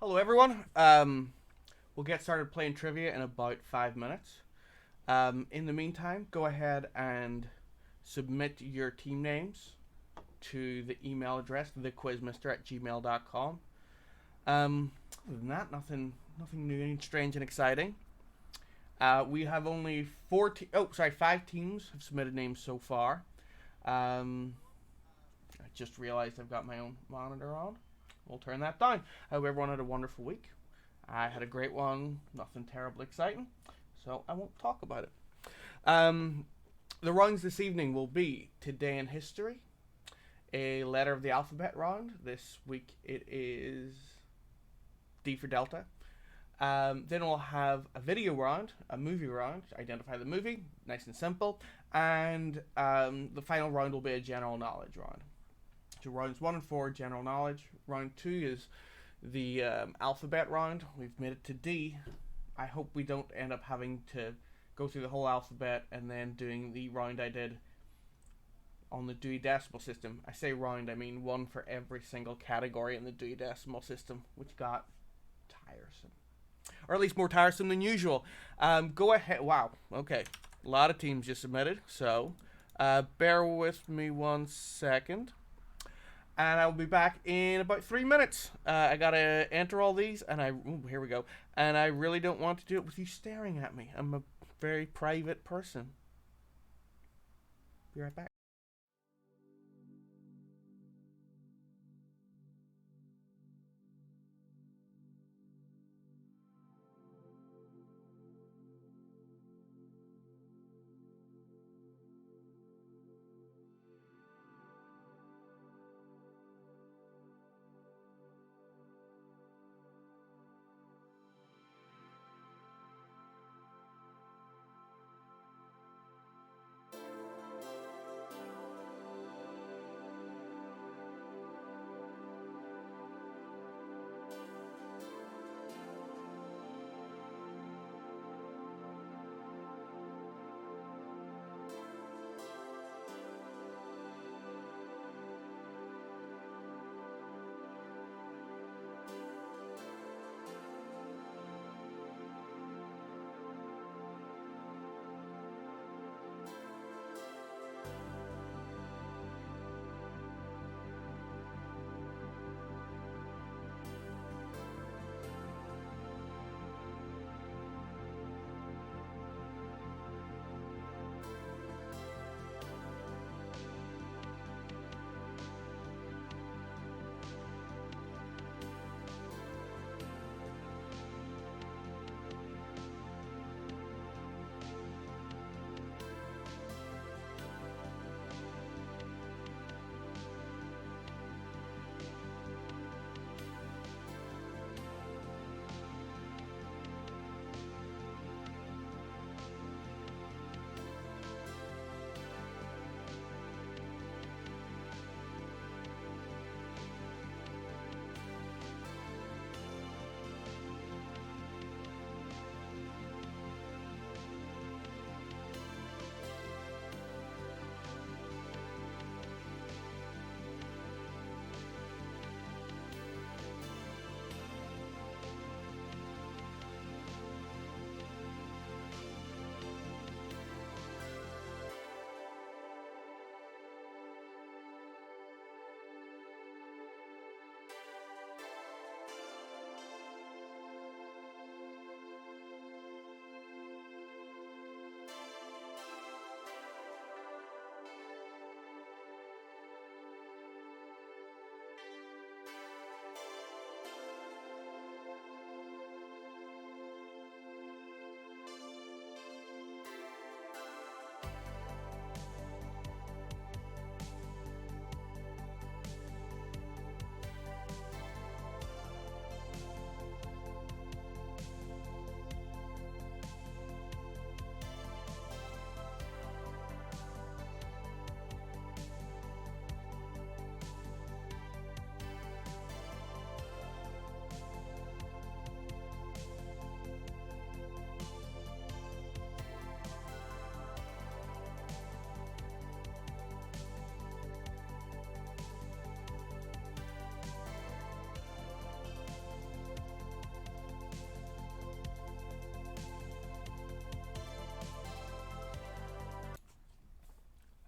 Hello, everyone. We'll get started playing trivia in about 5 minutes. In the meantime, go ahead and submit your team names to the email address thequizmister@gmail.com. Other than that, nothing new and strange and exciting. We have only five teams have submitted names so far. I just realized I've got my own monitor on. We'll turn that down. I hope everyone had a wonderful week. I had a great one, nothing terribly exciting, so I won't talk about it. Um, the rounds this evening will be Today in History, a letter of the alphabet round. This week it is D for Delta. Then we'll have a video round, a movie round, identify the movie, nice and simple. And the final round will be a general knowledge round. So rounds 1 and 4, general knowledge. Round 2 is the alphabet round. We've made it to D. I hope we don't end up having to go through the whole alphabet and then doing the round I did on the Dewey Decimal System. I say round, I mean one for every single category in the Dewey Decimal System, which got tiresome. Or at least more tiresome than usual. Go ahead. Wow. Okay. A lot of teams just submitted, so bear with me 1 second. And I'll be back in about 3 minutes. I gotta enter all these, and here we go. And I really don't want to do it with you staring at me. I'm a very private person. Be right back.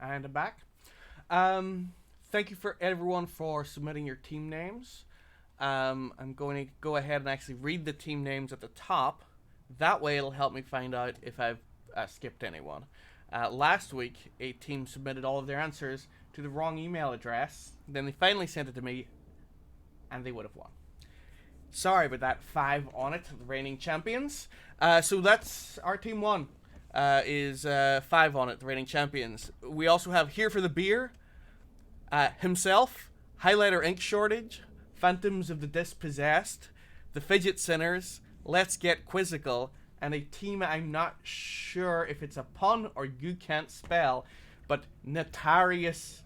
And I'm back. Thank you for everyone for submitting your team names. I'm going to go ahead and actually read the team names at the top. That way it'll help me find out if I've skipped anyone. Last week, a team submitted all of their answers to the wrong email address. Then they finally sent it to me, and they would have won. Sorry about that. 5 on it, the reigning champions. So that's our team 1. Is 5 on it, the reigning champions. We also have Here for the Beer, himself, Highlighter Ink Shortage, Phantoms of the Dispossessed, The Fidget Sinners, Let's Get Quizzical, and a team I'm not sure if it's a pun or you can't spell, but Notarious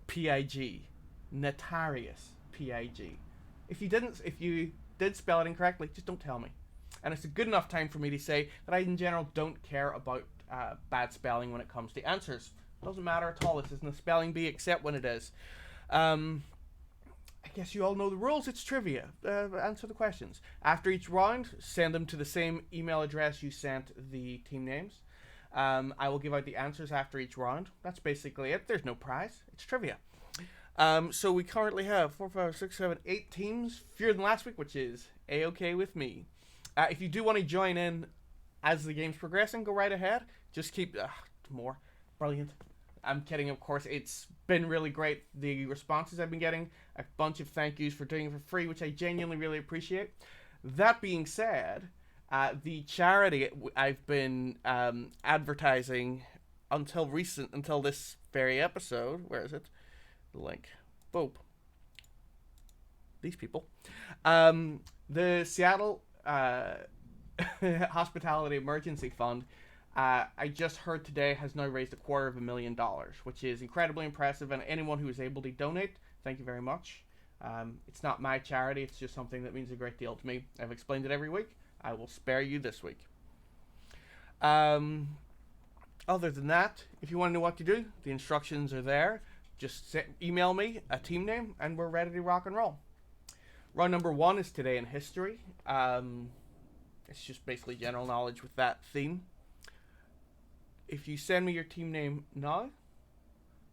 PIG. Notarious PIG. If you did spell it incorrectly, just don't tell me. And it's a good enough time for me to say that I, in general, don't care about bad spelling when it comes to answers. It doesn't matter at all. This isn't a spelling bee, except when it is. I guess you all know the rules. It's trivia. Answer the questions. After each round, send them to the same email address you sent the team names. I will give out the answers after each round. That's basically it. There's no prize. It's trivia. So we currently have 4, 5, 6, 7, 8 teams. Fewer than last week, which is A-okay with me. If you do want to join in as the game's progressing, go right ahead. Just keep... more. Brilliant. I'm kidding, of course. It's been really great. The responses I've been getting, a bunch of thank yous for doing it for free, which I genuinely really appreciate. That being said, the charity I've been advertising until this very episode, where is it? The link. Boop. These people. The Seattle Hospitality Emergency Fund, I just heard today, has now raised $250,000, which is incredibly impressive, and anyone who is able to donate, thank you very much. It's not my charity, it's just something that means a great deal to me. I've explained it every week. I will spare you this week. Other than that, if you want to know what to do, the instructions are there. Just email me a team name, and we're ready to rock and roll. Round number 1 is Today in History. It's just basically general knowledge with that theme. If you send me your team name now,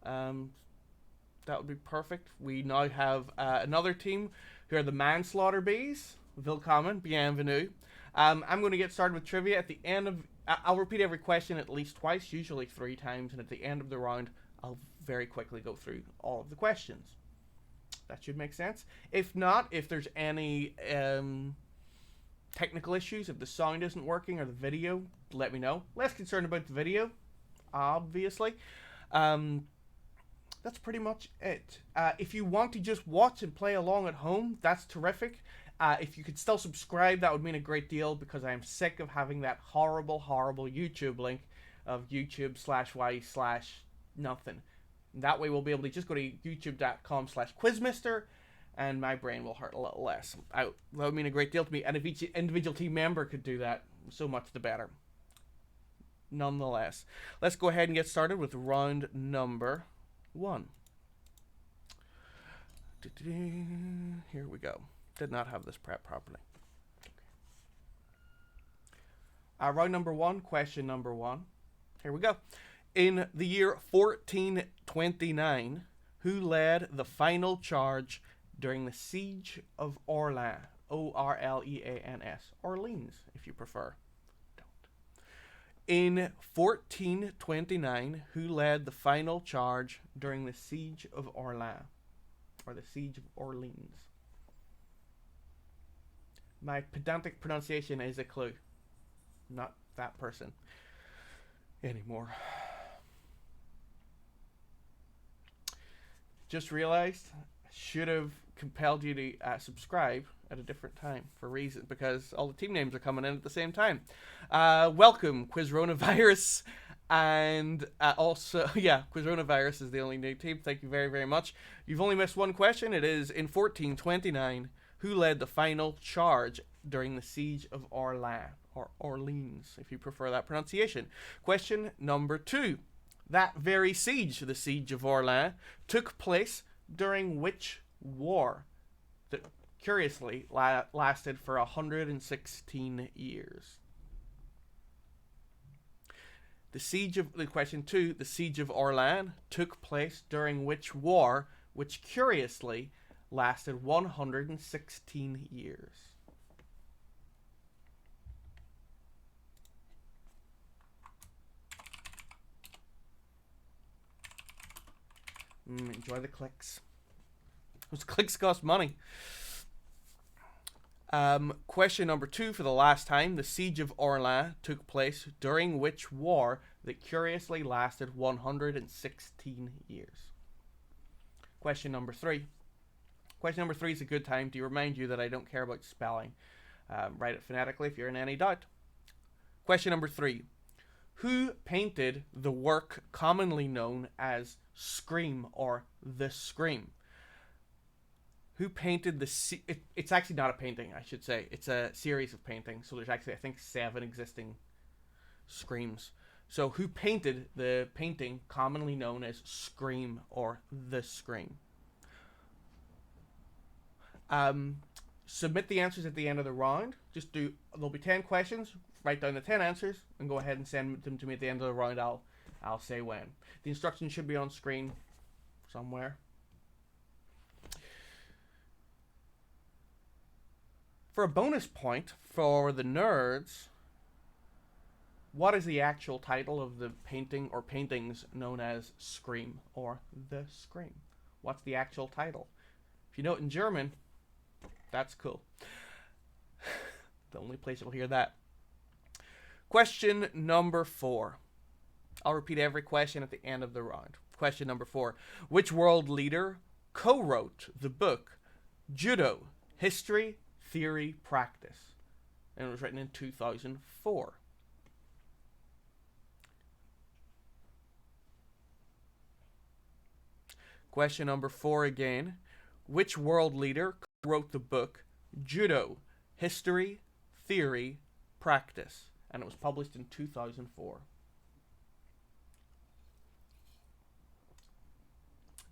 that would be perfect. We now have another team who are the Manslaughter Bees. Willkommen, bienvenue. I'm going to get started with trivia at the end of... I'll repeat every question at least twice, usually 3 times, and at the end of the round, I'll very quickly go through all of the questions. That should make sense. If not, if there's any technical issues, if the sound isn't working or the video, let me know. Less concerned about the video, obviously. That's pretty much it. If you want to just watch and play along at home, that's terrific. If you could still subscribe, that would mean a great deal, because I am sick of having that horrible, horrible YouTube link of YouTube/y/nothing. That way we'll be able to just go to youtube.com/Quizmister, and my brain will hurt a little less. That would mean a great deal to me, and if each individual team member could do that, so much the better. Nonetheless, let's go ahead and get started with round number 1. Here we go. Did not have this prep properly. Round number 1, question number 1. Here we go. In the year 1429, who led the final charge during the Siege of Orleans? O-R-L-E-A-N-S. Orleans, if you prefer. Don't. In 1429, who led the final charge during the Siege of Orleans? Or the Siege of Orleans. My pedantic pronunciation is a clue. Not that person anymore. Just realized I should have compelled you to subscribe at a different time because all the team names are coming in at the same time. Welcome, Quizronavirus, and also, Quizronavirus is the only new team. Thank you very, very much. You've only missed one question. It is in 1429, who led the final charge during the Siege of Orleans, or Orleans, if you prefer that pronunciation. Question number 2. That very siege, the Siege of Orleans, took place during which war that curiously lasted for 116 years? Question 2, the siege of Orleans took place during which war, which curiously lasted 116 years? Enjoy the clicks. Those clicks cost money. Question number 2 for the last time. The siege of Orleans took place during which war that curiously lasted 116 years? Question number 3. Question number 3 is a good time to remind you that I don't care about spelling. Write it phonetically if you're in any doubt. Question number 3. Who painted the work commonly known as Scream or The Scream? Who painted it's actually not a painting, I should say. It's a series of paintings. So there's actually, I think, 7 existing Screams. So who painted the painting commonly known as Scream or The Scream? Submit the answers at the end of the round. There'll be 10 questions. Write down the 10 answers and go ahead and send them to me at the end of the round. I'll say when. The instructions should be on screen somewhere. For a bonus point for the nerds, what is the actual title of the painting or paintings known as Scream or The Scream? What's the actual title? If you know it in German, that's cool. The only place you'll hear that. Question number 4. I'll repeat every question at the end of the round. Question number 4. Which world leader co-wrote the book Judo, History, Theory, Practice? And it was written in 2004. Question number 4 again. Which world leader wrote the book Judo, History, Theory, Practice? And it was published in 2004.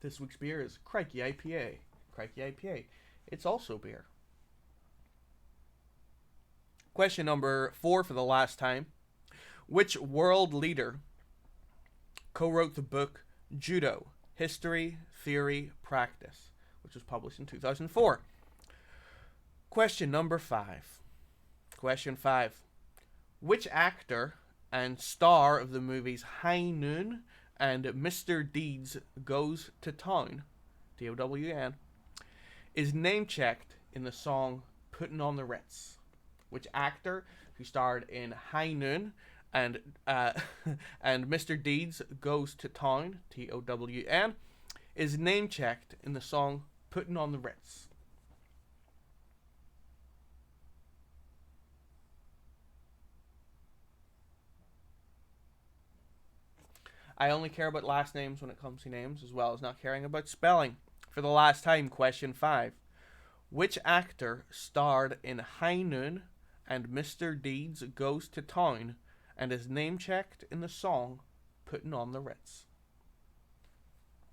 This week's beer is Crikey IPA. Crikey IPA. It's also beer. Question number 4 for the last time. Which world leader co-wrote the book Judo, History, Theory, Practice, which was published in 2004? Question number 5. Question 5. Which actor and star of the movies High Noon and Mr. Deeds Goes to Town, T-O-W-N, is name-checked in the song Puttin' on the Ritz? Which actor who starred in High Noon and Mr. Deeds Goes to Town, T-O-W-N, is name-checked in the song Puttin' on the Ritz? I only care about last names when it comes to names, as well as not caring about spelling. For the last time, question 5. Which actor starred in High Noon and Mr. Deeds Goes to Town and is name-checked in the song Puttin' on the Ritz?